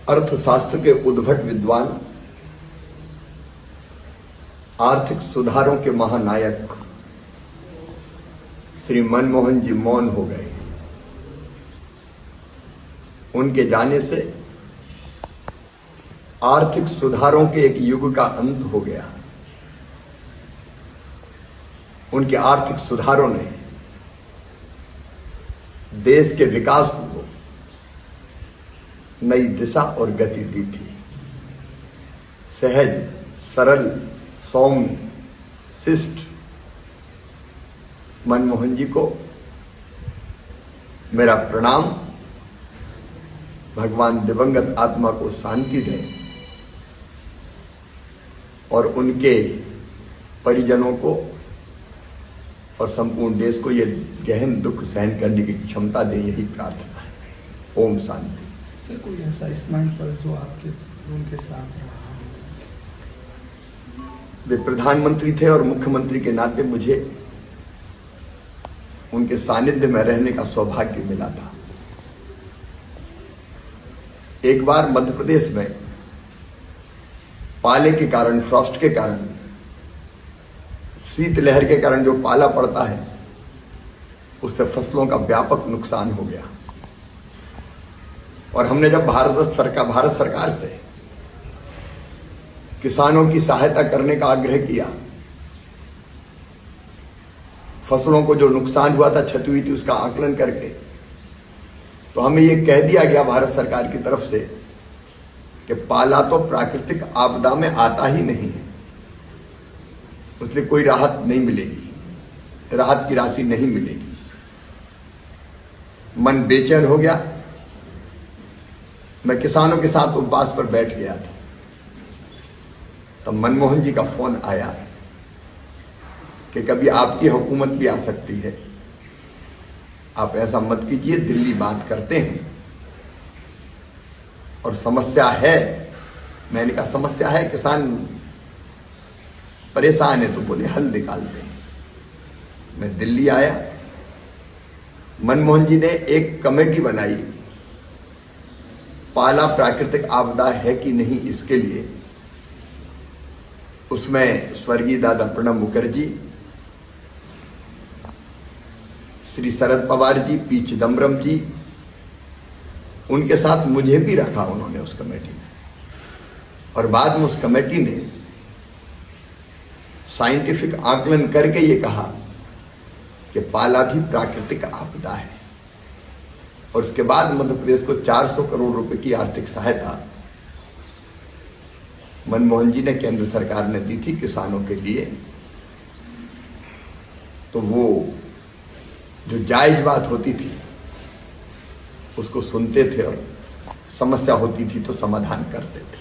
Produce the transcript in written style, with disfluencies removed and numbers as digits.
अर्थशास्त्र के उद्भट विद्वान, आर्थिक सुधारों के महानायक श्री मनमोहन जी मौन हो गए। उनके जाने से आर्थिक सुधारों के एक युग का अंत हो गया। उनके आर्थिक सुधारों ने देश के विकास को नई दिशा और गति दी थी। सहज, सरल, सौम्य, शिष्ट मनमोहन जी को मेरा प्रणाम। भगवान दिवंगत आत्मा को शांति दें और उनके परिजनों को और संपूर्ण देश को यह गहन दुख सहन करने की क्षमता दे, यही प्रार्थना है। ओम शांति। सर, कोई ऐसा स्माइल पर जो आपके उनके साथ रहा? वे प्रधानमंत्री थे और मुख्यमंत्री के नाते मुझे उनके सानिध्य में रहने का सौभाग्य मिला था। एक बार मध्य प्रदेश में पाले के कारण, फ्रॉस्ट के कारण, शीतलहर के कारण जो पाला पड़ता है उससे फसलों का व्यापक नुकसान हो गया और हमने जब भारत सरकार से किसानों की सहायता करने का आग्रह किया, फसलों को जो नुकसान हुआ था, क्षति हुई थी, उसका आकलन करके, तो हमें यह कह दिया गया भारत सरकार की तरफ से कि पाला तो प्राकृतिक आपदा में आता ही नहीं है, उससे कोई राहत नहीं मिलेगी, राहत की राशि नहीं मिलेगी। मन बेचैन हो गया। मैं किसानों के साथ उपवास पर बैठ गया था, तब मनमोहन जी का फोन आया कि कभी आपकी हुकूमत भी आ सकती है, आप ऐसा मत कीजिए, दिल्ली बात करते हैं और समस्या है। मैंने कहा समस्या है, किसान परेशान है, तो बोले हल निकालते हैं। मैं दिल्ली आया। मनमोहन जी ने एक कमेटी बनाई, पाला प्राकृतिक आपदा है कि नहीं इसके लिए। उसमें स्वर्गीय दादा प्रणब मुखर्जी, श्री शरद पवार जी, पी चिदम्बरम जी, उनके साथ मुझे भी रखा उन्होंने उस कमेटी में। और बाद में उस कमेटी ने साइंटिफिक आकलन करके ये कहा कि पाला भी प्राकृतिक आपदा है। और उसके बाद मध्य प्रदेश को 400 करोड़ रुपए की आर्थिक सहायता मनमोहन जी ने केंद्र सरकार ने दी थी किसानों के लिए। तो वो जो जायज बात होती थी उसको सुनते थे और समस्या होती थी तो समाधान करते थे।